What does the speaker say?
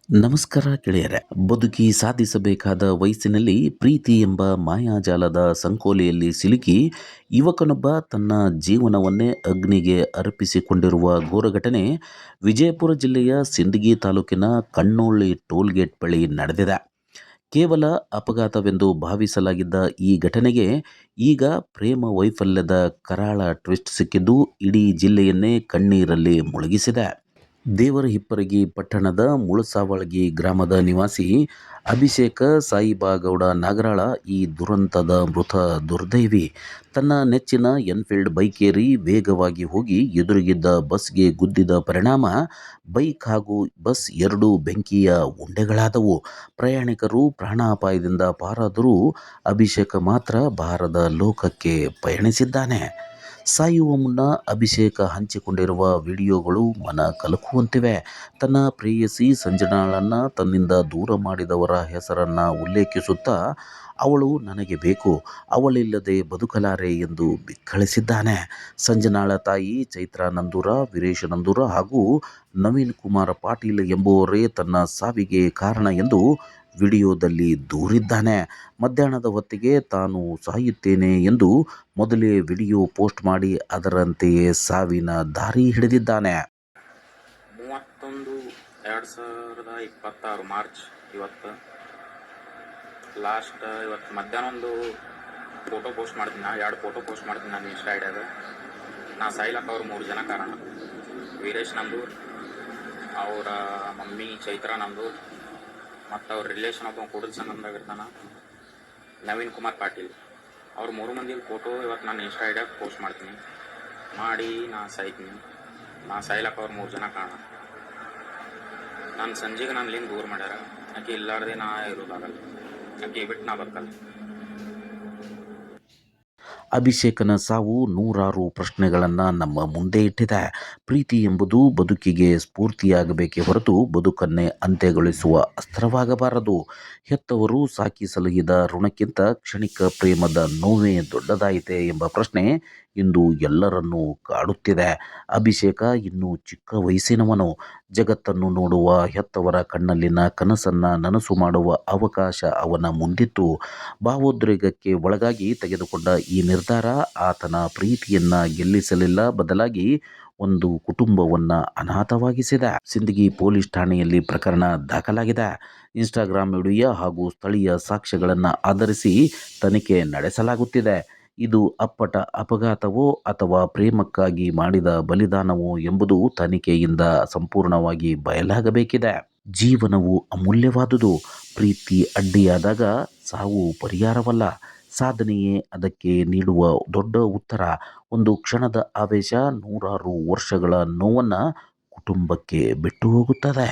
ನಮಸ್ಕಾರ ಗೆಳೆಯರೆ. ಬದುಕಿ ಸಾಧಿಸಬೇಕಾದ ವಯಸ್ಸಿನಲ್ಲಿ ಪ್ರೀತಿ ಎಂಬ ಮಾಯಾಜಾಲದ ಸಂಕೋಲೆಯಲ್ಲಿ ಸಿಲುಕಿ ಯುವಕನೊಬ್ಬ ತನ್ನ ಜೀವನವನ್ನೇ ಅಗ್ನಿಗೆ ಅರ್ಪಿಸಿಕೊಂಡಿರುವ ಘೋರ ಘಟನೆ ವಿಜಯಪುರ ಜಿಲ್ಲೆಯ ಸಿಂದಗಿ ತಾಲೂಕಿನ ಕಣ್ಣೋಳ್ಳಿ ಟೋಲ್ಗೇಟ್ ಬಳಿ ನಡೆದಿದೆ. ಕೇವಲ ಅಪಘಾತವೆಂದು ಭಾವಿಸಲಾಗಿದ್ದ ಈ ಘಟನೆಗೆ ಈಗ ಪ್ರೇಮ ವೈಫಲ್ಯದ ಕರಾಳ ಟ್ವಿಸ್ಟ್ ಸಿಕ್ಕಿದ್ದು ಇಡೀ ಜಿಲ್ಲೆಯನ್ನೇ ಕಣ್ಣೀರಲ್ಲಿ ಮುಳುಗಿಸಿದೆ. ದೇವರಹಿಪ್ಪರಗಿ ಪಟ್ಟಣದ ಮುಳಸಾವಳಗಿ ಗ್ರಾಮದ ನಿವಾಸಿ ಅಭಿಷೇಕ ಸಾಯಿಬಾಗೌಡ ನಾಗರಾಳ ಈ ದುರಂತದ ಮೃತ ದುರ್ದೈವಿ. ತನ್ನ ನೆಚ್ಚಿನ ಎನ್ಫೀಲ್ಡ್ ಬೈಕೇರಿ ವೇಗವಾಗಿ ಹೋಗಿ ಎದುರಿಗಿದ್ದ ಬಸ್ಗೆ ಗುದ್ದಿದ ಪರಿಣಾಮ ಬೈಕ್ ಹಾಗೂ ಬಸ್ ಎರಡೂ ಬೆಂಕಿಯ ಉಂಡೆಗಳಾದವು. ಪ್ರಯಾಣಿಕರು ಪ್ರಾಣಾಪಾಯದಿಂದ ಪಾರಾದರೂ ಅಭಿಷೇಕ ಮಾತ್ರ ಬಾರದ ಲೋಕಕ್ಕೆ ಪಯಣಿಸಿದ್ದಾನೆ. ಸಾಯುವ ಮುನ್ನ ಅಭಿಷೇಕ ಹಂಚಿಕೊಂಡಿರುವ ವಿಡಿಯೋಗಳು ಮನ ಕಲಕುವಂತಿವೆ. ತನ್ನ ಪ್ರೇಯಸಿ ಸಂಜನಾಳನ್ನ ತನ್ನಿಂದ ದೂರ ಮಾಡಿದವರ ಹೆಸರನ್ನ ಉಲ್ಲೇಖಿಸುತ್ತಾ ಅವಳು ನನಗೆ ಬೇಕು, ಅವಳಿಲ್ಲದೆ ಬದುಕಲಾರೆ ಎಂದು ಬಿಕ್ಕಳಿಸಿದ್ದಾನೆ. ಸಂಜನಾಳ ತಾಯಿ ಚೈತ್ರಾ ನಂದೂರ, ವೀರೇಶ ನಂದೂರ ಹಾಗೂ ನವೀನ್ ಕುಮಾರ ಪಾಟೀಲ್ ಎಂಬುವರೇ ತನ್ನ ಸಾವಿಗೆ ಕಾರಣ ಎಂದು ವಿಡಿಯೋದಲ್ಲಿ ದೂರಿದ್ದಾನೆ. ಮಧ್ಯಾಹ್ನದ ಹೊತ್ತಿಗೆ ತಾನು ಸಾಯುತ್ತೇನೆ ಎಂದು ಮೊದಲೇ ವಿಡಿಯೋ ಪೋಸ್ಟ್ ಮಾಡಿ ಅದರಂತೆಯೇ ಸಾವಿನ ದಾರಿ ಹಿಡಿದಿದ್ದಾನೆ. 31/2026 ಮಾರ್ಚ್ ಇವತ್ತು ಮಧ್ಯಾಹ್ನ ಒಂದು ಫೋಟೋ ಪೋಸ್ಟ್ ಮಾಡ್ತೀನಿ. ಎರಡು ಫೋಟೋ ಪೋಸ್ಟ್ ಮಾಡ್ತೀನಿ ನಾನು ಇನ್ಸ್ಟಾ ಐಡಿಯಾಗ. ನಾ ಸಾಯ್ಲಕ್ಕ ಅವ್ರು 3 ಜನ ಕಾರಣ. ವೀರೇಶ್ ನಂದೂರ್, ಅವರ ಮಮ್ಮಿ ಚೈತ್ರಾ ನಂದೂರ್ ಮತ್ತು ಅವ್ರ ರಿಲೇಷನ್ ಒಬ್ಬ ಕೂಡಲ ಸಂಗಮದಾಗಿರ್ತಾನೆ ನವೀನ್ ಕುಮಾರ್ ಪಾಟೀಲ್. ಅವ್ರು 3 ಮಂದಿ ಫೋಟೋ ಇವತ್ತು ನಾನು ಇನ್ಸ್ಟಾ ಐಡಿಯಾಗ ಪೋಸ್ಟ್ ಮಾಡ್ತೀನಿ. ಮಾಡಿ ನಾ ಸಾಯ್ತೀನಿ. ನಾ ಸಾಯ್ಲಕ್ಕ ಅವ್ರು 3 ಜನ ಕಾರಣ. ನಾನು ಸಂಜೆಗೆ ನನ್ನಿಂದ ದೂರ ಮಾಡ್ಯಾರ. ಆಕೆ ಇಲ್ಲಾರ್ದೆ ನಾ ಇರೋದಾಗಲ್ಲ. ಆಕೆ ಬಿಟ್ಟು ನಾ ಬದುಕಲ್ಲ. ಅಭಿಷೇಕನ ಸಾವು ನೂರಾರು ಪ್ರಶ್ನೆಗಳನ್ನು ನಮ್ಮ ಮುಂದೆ ಇಟ್ಟಿದೆ. ಪ್ರೀತಿ ಎಂಬುದು ಬದುಕಿಗೆ ಸ್ಫೂರ್ತಿಯಾಗಬೇಕೇ ಹೊರತು ಬದುಕನ್ನೇ ಅಂತ್ಯಗೊಳಿಸುವ ಅಸ್ತ್ರವಾಗಬಾರದು. ಹೆತ್ತವರು ಸಾಕಿ ಸಲಹಿದ ಋಣಕ್ಕಿಂತ ಕ್ಷಣಿಕ ಪ್ರೇಮದ ನೋವೇ ದೊಡ್ಡದಾಯಿತೆ ಎಂಬ ಪ್ರಶ್ನೆ ಇಂದು ಎಲ್ಲರನ್ನೂ ಕಾಡುತ್ತಿದೆ. ಅಭಿಷೇಕ ಇನ್ನೂ ಚಿಕ್ಕ ವಯಸ್ಸಿನವನು. ಜಗತ್ತನ್ನು ನೋಡುವ, ಹೆತ್ತವರ ಕಣ್ಣಲ್ಲಿನ ಕನಸನ್ನು ನನಸು ಮಾಡುವ ಅವಕಾಶ ಅವನ ಮುಂದಿತ್ತು. ಭಾವೋದ್ರೇಕಕ್ಕೆ ಒಳಗಾಗಿ ತೆಗೆದುಕೊಂಡ ಈ ನಿರ್ಧಾರ ಆತನ ಪ್ರೀತಿಯನ್ನ ಗೆಲ್ಲಿಸಲಿಲ್ಲ, ಬದಲಾಗಿ ಒಂದು ಕುಟುಂಬವನ್ನ ಅನಾಥವಾಗಿಸಿದೆ. ಸಿಂದಗಿ ಪೊಲೀಸ್ ಠಾಣೆಯಲ್ಲಿ ಪ್ರಕರಣ ದಾಖಲಾಗಿದೆ. ಇನ್ಸ್ಟಾಗ್ರಾಮ್ ವಿಡಿಯೋ ಹಾಗೂ ಸ್ಥಳೀಯ ಸಾಕ್ಷ್ಯಗಳನ್ನು ಆಧರಿಸಿ ತನಿಖೆ ನಡೆಸಲಾಗುತ್ತಿದೆ. ಇದು ಅಪ್ಪಟ ಅಪಘಾತವೋ ಅಥವಾ ಪ್ರೇಮಕ್ಕಾಗಿ ಮಾಡಿದ ಬಲಿದಾನವೋ ಎಂಬುದು ತನಿಖೆಯಿಂದ ಸಂಪೂರ್ಣವಾಗಿ ಬಯಲಾಗಬೇಕಿದೆ. ಜೀವನವು ಅಮೂಲ್ಯವಾದುದು. ಪ್ರೀತಿ ಅಡ್ಡಿಯಾದಾಗ ಸಾವು ಪರಿಹಾರವಲ್ಲ, ಸಾಧನೆಯೇ ಅದಕ್ಕೆ ನೀಡುವ ದೊಡ್ಡ ಉತ್ತರ. ಒಂದು ಕ್ಷಣದ ಆವೇಶ ನೂರಾರು ವರ್ಷಗಳ ನೋವನ್ನು ಕುಟುಂಬಕ್ಕೆ ಬಿಟ್ಟು ಹೋಗುತ್ತದೆ.